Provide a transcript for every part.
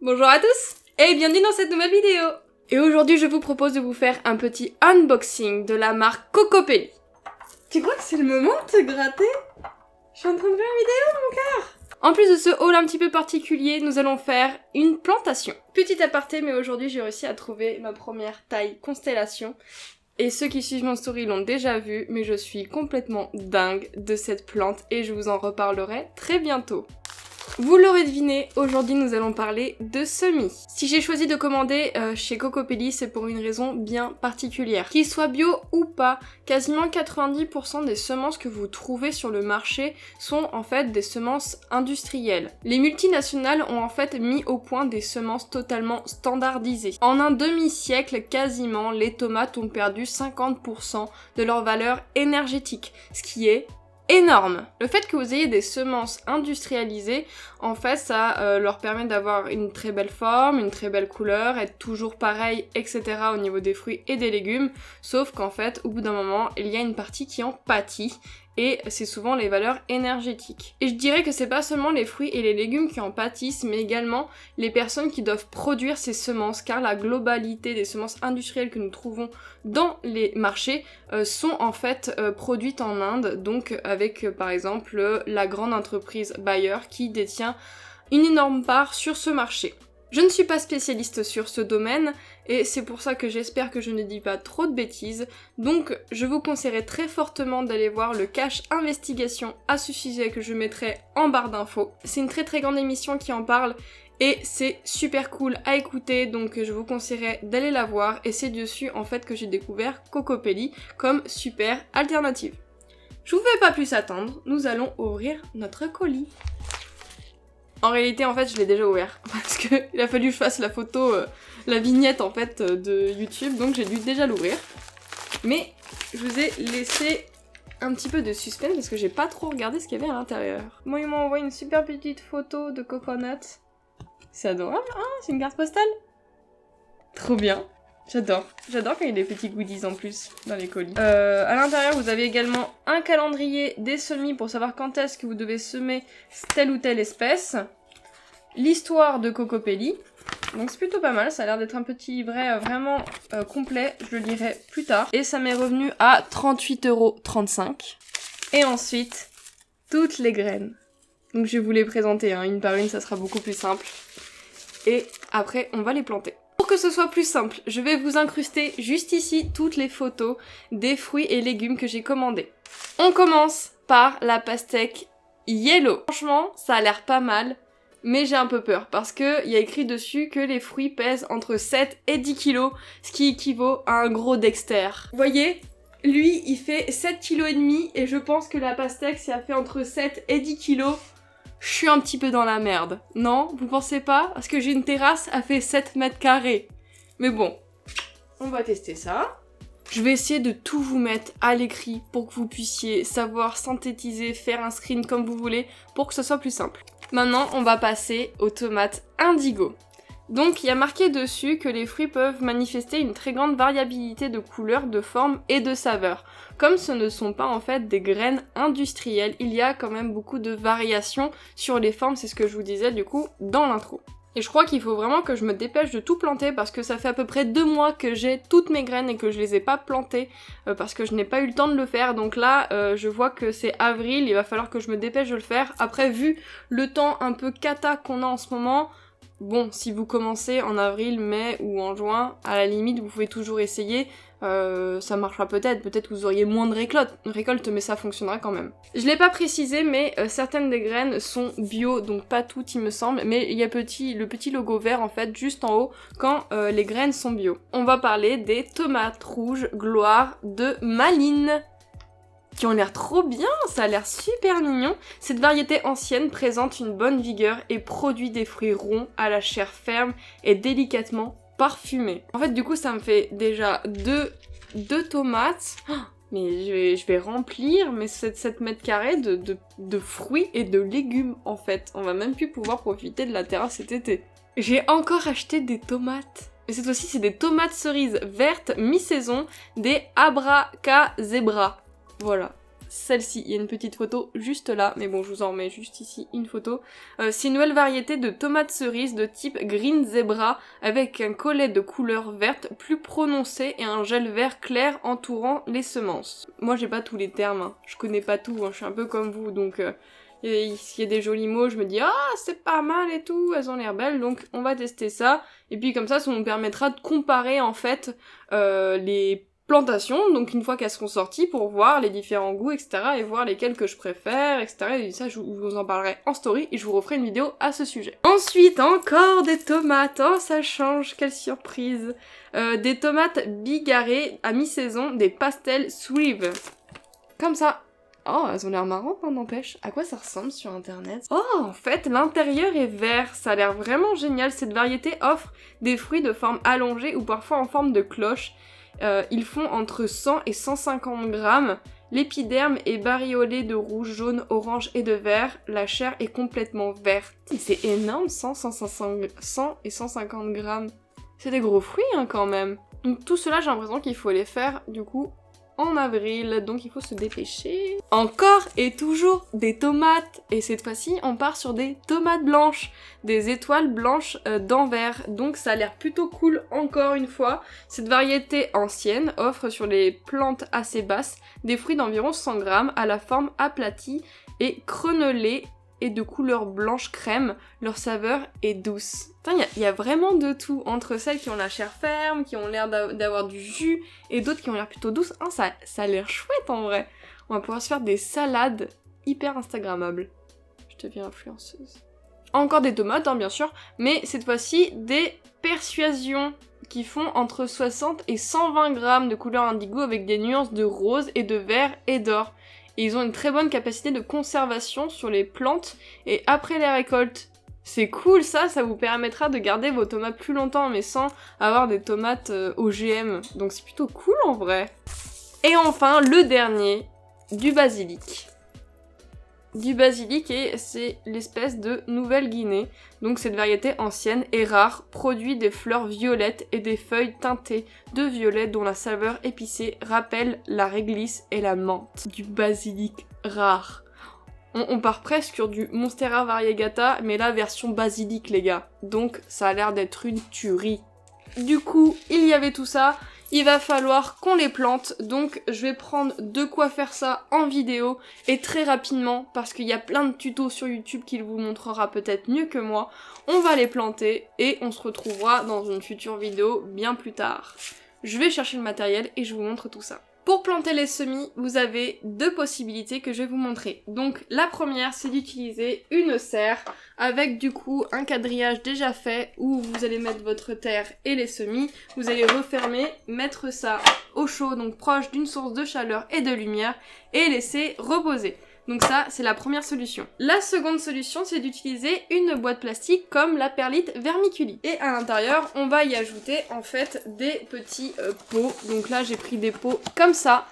Bonjour à tous et bienvenue dans cette nouvelle vidéo. Et aujourd'hui je vous propose de vous faire un petit unboxing de la marque Cocopelli. Tu crois que c'est le moment de te gratter? Je suis en train de faire une vidéo mon cœur. En plus de ce haul un petit peu particulier, nous allons faire une plantation. Petit aparté, mais aujourd'hui j'ai réussi à trouver ma première taille constellation. Et ceux qui suivent mon story l'ont déjà vu, mais je suis complètement dingue de cette plante et je vous en reparlerai très bientôt. Vous l'aurez deviné, aujourd'hui nous allons parler de semis. Si j'ai choisi de commander chez Cocopelli, c'est pour une raison bien particulière. Qu'ils soient bio ou pas, quasiment 90% des semences que vous trouvez sur le marché sont en fait des semences industrielles. Les multinationales ont en fait mis au point des semences totalement standardisées. En un demi-siècle, quasiment, les tomates ont perdu 50% de leur valeur énergétique, ce qui est énorme. Le fait que vous ayez des semences industrialisées, en fait, ça leur permet d'avoir une très belle forme, une très belle couleur, être toujours pareil, etc. au niveau des fruits et des légumes, sauf qu'en fait, au bout d'un moment, il y a une partie qui en pâtit, et c'est souvent les valeurs énergétiques. Et je dirais que c'est pas seulement les fruits et les légumes qui en pâtissent, mais également les personnes qui doivent produire ces semences, car la globalité des semences industrielles que nous trouvons dans les marchés sont en fait produites en Inde, donc avec par exemple la grande entreprise Bayer qui détient une énorme part sur ce marché. Je ne suis pas spécialiste sur ce domaine et c'est pour ça que j'espère que je ne dis pas trop de bêtises, donc je vous conseillerais très fortement d'aller voir le cache investigation à ce sujet que je mettrai en barre d'infos. C'est une très grande émission qui en parle et c'est super cool à écouter, donc je vous conseillerais d'aller la voir et c'est dessus en fait que j'ai découvert Cocopelli comme super alternative. Je vous fais pas plus attendre, nous allons ouvrir notre colis. En réalité, en fait, je l'ai déjà ouvert parce que il a fallu que je fasse la photo, la vignette en fait de YouTube, donc j'ai dû déjà l'ouvrir. Mais je vous ai laissé un petit peu de suspense parce que j'ai pas trop regardé ce qu'il y avait à l'intérieur. Moi, il m'a envoyé une super petite photo de coconut. C'est adorable, hein? C'est une carte postale. Trop bien. J'adore quand il y a des petits goodies en plus dans les colis. À l'intérieur, vous avez également un calendrier des semis pour savoir quand est-ce que vous devez semer telle ou telle espèce. L'histoire de Cocopelli. Donc c'est plutôt pas mal, ça a l'air d'être un petit livret vraiment complet, je le lirai plus tard. Et ça m'est revenu à 38,35 €. Et ensuite, toutes les graines. Donc je vais vous les présenter, hein, une par une, ça sera beaucoup plus simple. Et après, on va les planter. Pour que ce soit plus simple, je vais vous incruster juste ici toutes les photos des fruits et légumes que j'ai commandés. On commence par la pastèque yellow. Franchement, ça a l'air pas mal, mais j'ai un peu peur parce que il y a écrit dessus que les fruits pèsent entre 7 et 10 kg, ce qui équivaut à un gros Dexter. Vous voyez, lui, il fait 7,5 kg et je pense que la pastèque, ça fait entre 7 et 10 kg. Je suis un petit peu dans la merde. Non, vous pensez pas? Parce que j'ai une terrasse, elle fait 7 mètres carrés. Mais bon, on va tester ça. Je vais essayer de tout vous mettre à l'écrit pour que vous puissiez savoir synthétiser, faire un screen comme vous voulez, pour que ce soit plus simple. Maintenant, on va passer aux tomates indigo. Donc, il y a marqué dessus que les fruits peuvent manifester une très grande variabilité de couleurs, de formes et de saveurs. Comme ce ne sont pas en fait des graines industrielles, il y a quand même beaucoup de variations sur les formes, c'est ce que je vous disais du coup dans l'intro. Et je crois qu'il faut vraiment que je me dépêche de tout planter parce que ça fait à peu près 2 mois que j'ai toutes mes graines et que je les ai pas plantées parce que je n'ai pas eu le temps de le faire. Donc là, je vois que c'est avril, il va falloir que je me dépêche de le faire. Après, vu le temps un peu cata qu'on a en ce moment, bon, si vous commencez en avril, mai ou en juin, à la limite, vous pouvez toujours essayer. Ça marchera peut-être vous auriez moins de récolte, mais ça fonctionnera quand même. Je l'ai pas précisé, mais certaines des graines sont bio, donc pas toutes il me semble, mais il y a le petit logo vert en fait, juste en haut, quand les graines sont bio. On va parler des tomates rouges gloire de Malines, qui ont l'air trop bien, ça a l'air super mignon. Cette variété ancienne présente une bonne vigueur et produit des fruits ronds à la chair ferme et délicatement parfumés. En fait, du coup, ça me fait déjà deux tomates. Oh, mais je vais remplir mes 7 mètres carrés de fruits et de légumes, en fait. On va même plus pouvoir profiter de la terrasse cet été. J'ai encore acheté des tomates. Mais cette fois-ci, c'est des tomates cerises vertes mi-saison, des Abracazebra. Voilà. celle-ci. Il y a une petite photo juste là, mais bon, je vous en remets juste ici une photo. C'est une nouvelle variété de tomates cerises de type Green Zebra avec un collet de couleur verte plus prononcé et un gel vert clair entourant les semences. Moi, j'ai pas tous les termes, hein. Je connais pas tout, hein. Je suis un peu comme vous, donc s'il y a des jolis mots, je me dis « Ah, c'est pas mal et tout, elles ont l'air belles, donc on va tester ça. » Et puis comme ça nous permettra de comparer en fait les plantations, donc une fois qu'elles seront sorties, pour voir les différents goûts, etc. et voir lesquels que je préfère, etc. Et ça, je vous en parlerai en story et je vous referai une vidéo à ce sujet. Ensuite, encore des tomates. Oh, ça change, quelle surprise. Des tomates bigarrées à mi-saison, des pastels Swive. Comme ça. Oh, elles ont l'air marrantes, hein, n'empêche. À quoi ça ressemble sur internet? Oh, en fait, l'intérieur est vert. Ça a l'air vraiment génial. Cette variété offre des fruits de forme allongée ou parfois en forme de cloche. Ils font entre 100 et 150 grammes. L'épiderme est bariolé de rouge, jaune, orange et de vert. La chair est complètement verte. C'est énorme, 100 et 150 grammes. C'est des gros fruits, hein, quand même. Donc tout cela, j'ai l'impression qu'il faut les faire, du coup, en avril, donc il faut se dépêcher. Encore et toujours des tomates, et cette fois-ci on part sur des tomates blanches, des étoiles blanches d'Anvers, donc ça a l'air plutôt cool encore une fois. Cette variété ancienne offre sur les plantes assez basses des fruits d'environ 100 grammes à la forme aplatie et crénelée et de couleur blanche crème, leur saveur est douce. Il y a vraiment de tout, entre celles qui ont la chair ferme, qui ont l'air d'avoir du jus, et d'autres qui ont l'air plutôt douces. Hein, ça a l'air chouette en vrai. On va pouvoir se faire des salades hyper instagrammables. Je deviens influenceuse. Encore des tomates, hein, bien sûr, mais cette fois-ci des persuasions qui font entre 60 et 120 grammes de couleur indigo avec des nuances de rose et de vert et d'or. Et ils ont une très bonne capacité de conservation sur les plantes et après les récoltes. C'est cool ça vous permettra de garder vos tomates plus longtemps mais sans avoir des tomates OGM. Donc c'est plutôt cool en vrai. Et enfin le dernier, du basilic. Du basilic et c'est l'espèce de Nouvelle-Guinée. Donc cette variété ancienne et rare produit des fleurs violettes et des feuilles teintées de violet dont la saveur épicée rappelle la réglisse et la menthe. Du basilic rare. On part presque sur du Monstera variegata, mais là version basilic les gars. Donc ça a l'air d'être une tuerie. Du coup, il y avait tout ça. Il va falloir qu'on les plante, donc je vais prendre de quoi faire ça en vidéo et très rapidement parce qu'il y a plein de tutos sur YouTube qui vous montrera peut-être mieux que moi. On va les planter et on se retrouvera dans une future vidéo bien plus tard. Je vais chercher le matériel et je vous montre tout ça. Pour planter les semis, vous avez deux possibilités que je vais vous montrer. Donc la première, c'est d'utiliser une serre avec du coup un quadrillage déjà fait où vous allez mettre votre terre et les semis. Vous allez refermer, mettre ça au chaud, donc proche d'une source de chaleur et de lumière et laisser reposer. Donc ça, c'est la première solution. La seconde solution, c'est d'utiliser une boîte plastique comme la perlite vermiculite. Et à l'intérieur, on va y ajouter en fait des petits pots. Donc là, j'ai pris des pots comme ça,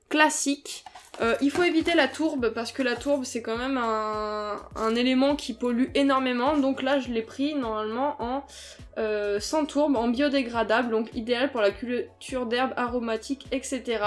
classiques. Il faut éviter la tourbe parce que la tourbe, c'est quand même un élément qui pollue énormément. Donc là, je l'ai pris normalement en sans tourbe, en biodégradable. Donc idéal pour la culture d'herbes aromatiques, etc.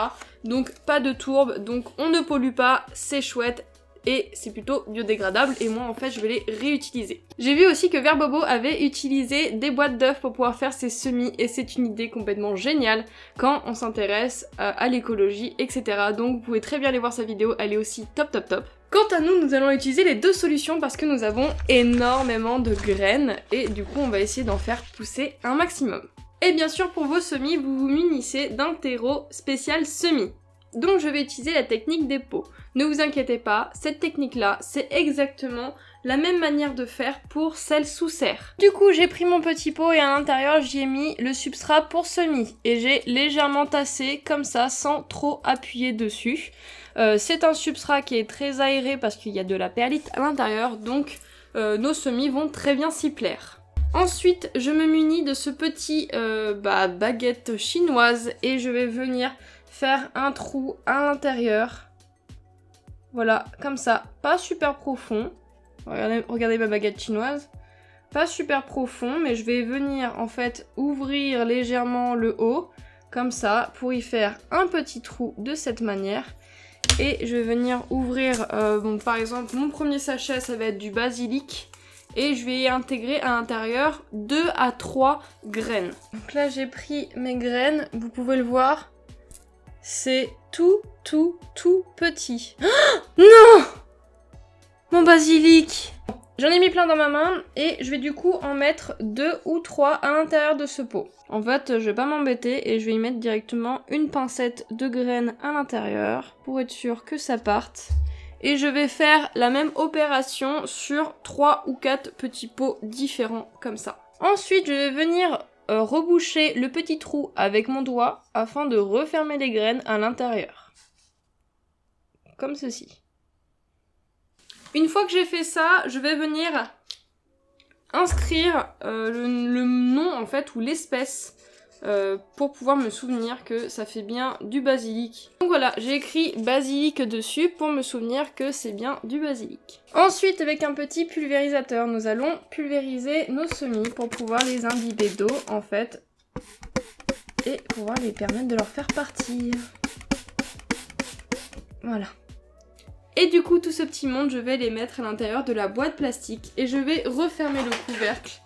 Donc pas de tourbe, donc on ne pollue pas, c'est chouette. Et c'est plutôt biodégradable et moi en fait je vais les réutiliser. J'ai vu aussi que Verbobo avait utilisé des boîtes d'œufs pour pouvoir faire ses semis et c'est une idée complètement géniale quand on s'intéresse à l'écologie, etc. Donc vous pouvez très bien aller voir sa vidéo, elle est aussi top top top. Quant à nous, nous allons utiliser les deux solutions parce que nous avons énormément de graines et du coup on va essayer d'en faire pousser un maximum. Et bien sûr pour vos semis, vous vous munissez d'un terreau spécial semis. Donc je vais utiliser la technique des pots. Ne vous inquiétez pas, cette technique-là, c'est exactement la même manière de faire pour celle sous serre. Du coup, j'ai pris mon petit pot et à l'intérieur, j'y ai mis le substrat pour semis. Et j'ai légèrement tassé comme ça, sans trop appuyer dessus. C'est un substrat qui est très aéré parce qu'il y a de la perlite à l'intérieur, donc nos semis vont très bien s'y plaire. Ensuite, je me munis de ce petit baguette chinoise et je vais venir faire un trou à l'intérieur. Voilà, comme ça. Pas super profond. Regardez ma baguette chinoise. Pas super profond, mais je vais venir en fait ouvrir légèrement le haut, comme ça, pour y faire un petit trou de cette manière. Et je vais venir ouvrir, bon, par exemple, mon premier sachet, ça va être du basilic. Et je vais y intégrer à l'intérieur 2 à 3 graines. Donc là, j'ai pris mes graines, vous pouvez le voir. C'est tout petit. Oh non! Mon basilic! J'en ai mis plein dans ma main et je vais du coup en mettre 2 ou 3 à l'intérieur de ce pot. En fait, je vais pas m'embêter et je vais y mettre directement une pincette de graines à l'intérieur pour être sûr que ça parte. Et je vais faire la même opération sur 3 ou 4 petits pots différents comme ça. Ensuite, je vais venir reboucher le petit trou avec mon doigt afin de refermer les graines à l'intérieur. Comme ceci. Une fois que j'ai fait ça, je vais venir inscrire le nom en fait ou l'espèce pour pouvoir me souvenir que ça fait bien du basilic. Donc voilà, j'ai écrit basilic dessus pour me souvenir que c'est bien du basilic. Ensuite, avec un petit pulvérisateur, nous allons pulvériser nos semis pour pouvoir les imbiber d'eau en fait et pouvoir les permettre de leur faire partir. Voilà. Et du coup, tout ce petit monde, je vais les mettre à l'intérieur de la boîte plastique et je vais refermer le couvercle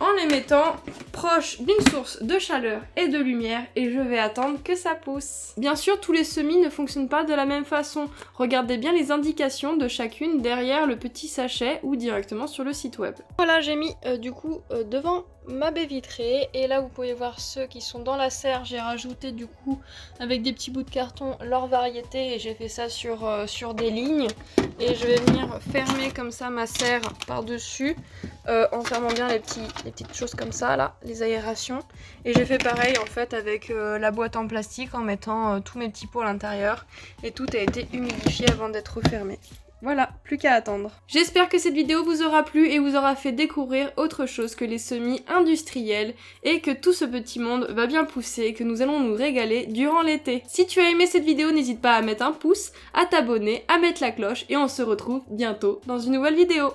en les mettant proche d'une source de chaleur et de lumière et je vais attendre que ça pousse. Bien sûr, tous les semis ne fonctionnent pas de la même façon. Regardez bien les indications de chacune derrière le petit sachet ou directement sur le site web. Voilà, j'ai mis du coup devant ma baie vitrée et là vous pouvez voir ceux qui sont dans la serre. J'ai rajouté du coup avec des petits bouts de carton leur variété et j'ai fait ça sur des lignes et je vais venir fermer comme ça ma serre par dessus en fermant bien les petites choses comme ça là, les aérations, et j'ai fait pareil en fait avec la boîte en plastique en mettant tous mes petits pots à l'intérieur et tout a été humidifié avant d'être refermé. Voilà, plus qu'à attendre. J'espère que cette vidéo vous aura plu et vous aura fait découvrir autre chose que les semis industriels et que tout ce petit monde va bien pousser et que nous allons nous régaler durant l'été. Si tu as aimé cette vidéo, n'hésite pas à mettre un pouce, à t'abonner, à mettre la cloche et on se retrouve bientôt dans une nouvelle vidéo.